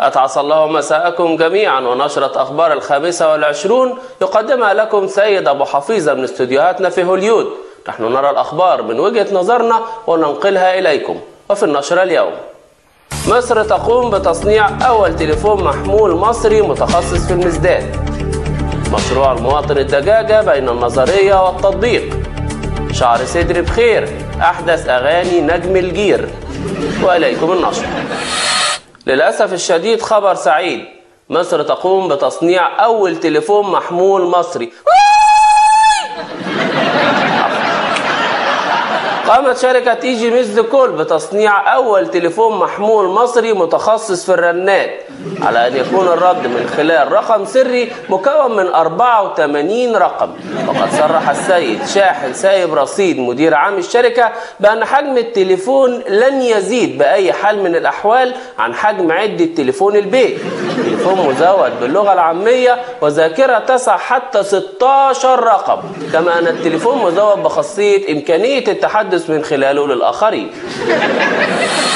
أتعسى الله مساءكم جميعا، ونشرة أخبار 25 يقدمها لكم سيد أبو حفيظة من استوديوهاتنا في هوليود. نحن نرى الأخبار من وجهة نظرنا وننقلها إليكم. وفي النشرة اليوم: مصر تقوم بتصنيع أول تليفون محمول مصري متخصص في المزداد. مشروع المواطن الدجاجة بين النظرية والتطبيق. شعر صدري بخير، أحدث أغاني نجم الجير. وإليكم النشر. للأسف الشديد خبر سعيد، مصر تقوم بتصنيع أول تليفون محمول مصري. قامت شركة ايجي ميز كول بتصنيع أول تليفون محمول مصري متخصص في الرنات، على أن يكون الرد من خلال رقم سري مكون من 84 رقم. وقد صرح السيد شاحن سايب رصيد مدير عام الشركة بأن حجم التليفون لن يزيد بأي حال من الأحوال عن حجم عدة تليفون البيت. تليفون مزود باللغة العامية وذاكرة تسع حتى 16 رقم، كما أن التليفون مزود بخاصية إمكانية التحدث من خلاله للآخرين.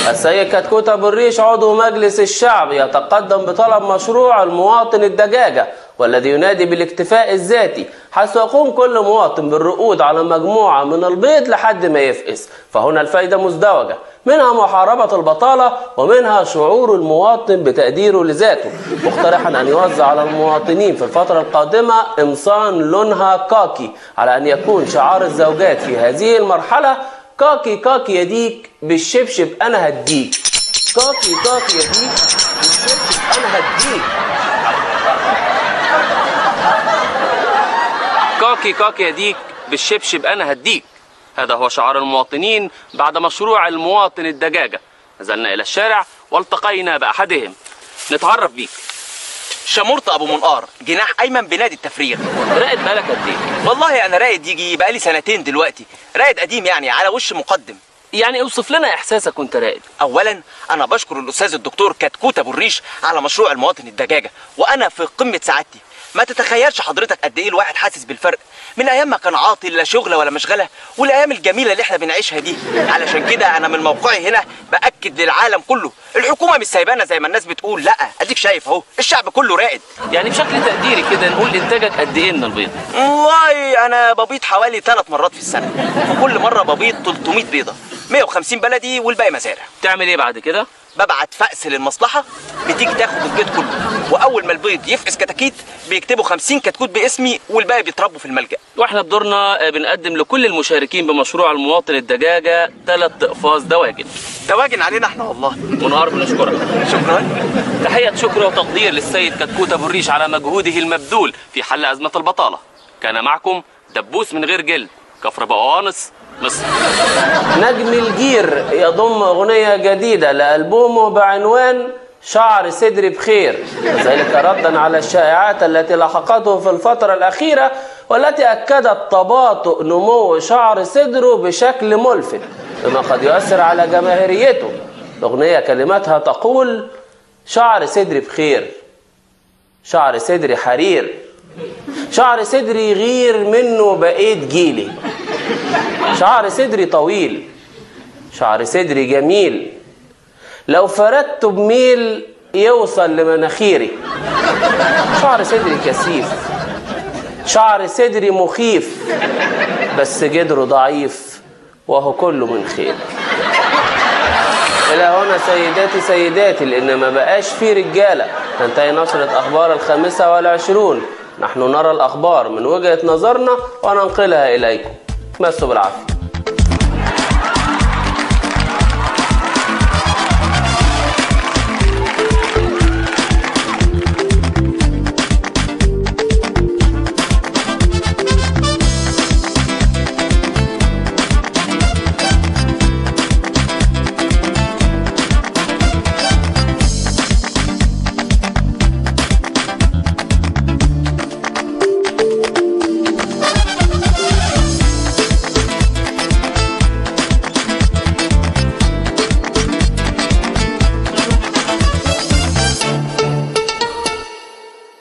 السيد كتكوت أبو الريش عضو مجلس الشعب يتقدم بطلب مشروع المواطن الدجاجة، والذي ينادي بالاكتفاء الذاتي، حيث يقوم كل مواطن بالرقود على مجموعة من البيض لحد ما يفقس. فهنا الفايدة مزدوجة، منها محاربة البطالة ومنها شعور المواطن بتقديره لذاته، مقترحا أن يوزع على المواطنين في الفترة القادمة قمصان لونها كاكي، على أن يكون شعار الزوجات في هذه المرحلة: كاكي كاكي يديك بالشبشب أنا هديك. كاكي كاكي يديك بالشبشب أنا هديك. كاكي كاكي يديك بالشبشب أنا هديك. هذا هو شعار المواطنين بعد مشروع المواطن الدجاجة. نزلنا إلى الشارع والتقينا بأحدهم. نتعرف بيك. شمورت ابو منقار، جناح ايمن بنادي التفريغ. راقد بالك قد ايه؟ والله انا راقد يجي بقالي سنتين دلوقتي، راقد قديم يعني على وش مقدم. يعني اوصف لنا احساسك وانت راقد. اولا انا بشكر الاستاذ الدكتور كتكوت ابو الريش على مشروع المواطن الدجاجه، وانا في قمه سعادتي. ما تتخيلش حضرتك قد ايه الواحد حاسس بالفرق من ايام ما كان عاطل لا شغله ولا مشغله، والايام الجميله اللي احنا بنعيشها دي. علشان كده انا من موقعي هنا باكد للعالم كله، الحكومه مش سايبانا زي ما الناس بتقول، لا اديك شايف اهو الشعب كله راقد. يعني بشكل تقديري كده نقول انتاجك قد ايه من البيض؟ والله انا ببيض حوالي 3 مرات في السنه، وكل مره ببيض 300 بيضه، 150 بلدي والباقي مزارع. تعمل ايه بعد كده؟ ببعت فأس للمصلحة، بتيجي تاخد البيض كله، وأول ما البيض يفقس كتاكيت بيكتبوا 50 كتكوت باسمي، والباقي بيتربوا في الملجأ. واحنا بدورنا بنقدم لكل المشاركين بمشروع المواطن الدجاجة 3 أقفاص دواجن. دواجن علينا احنا والله. منقار بنشكرك. شكرا. تحية شكر وتقدير للسيد كتكوت أبو الريش على مجهوده المبذول في حل أزمة البطالة. كان معكم دبوس من غير جلد، كفر بقوانص، مصر. نجم الجير يضم أغنية جديدة لألبومه بعنوان شعر صدري بخير، ذلك ردا على الشائعات التي لحقته في الفترة الأخيرة، والتي أكدت تباطؤ نمو شعر صدره بشكل ملفت، بما قد يؤثر على جماهيريته. الأغنية كلماتها تقول: شعر صدري بخير، شعر صدري حرير، شعر صدري يغير منه بقيت جيلي، شعر صدري طويل، شعر صدري جميل، لو فردته بميل يوصل لمناخيري، شعر صدري كثيف، شعر صدري مخيف، بس جدره ضعيف وهو كله من خير. إلى هنا سيداتي لأن ما بقاش فيه رجالة. تنتهي نشرة أخبار 25. نحن نرى الأخبار من وجهة نظرنا وننقلها إليكم. مسوا بالعافية.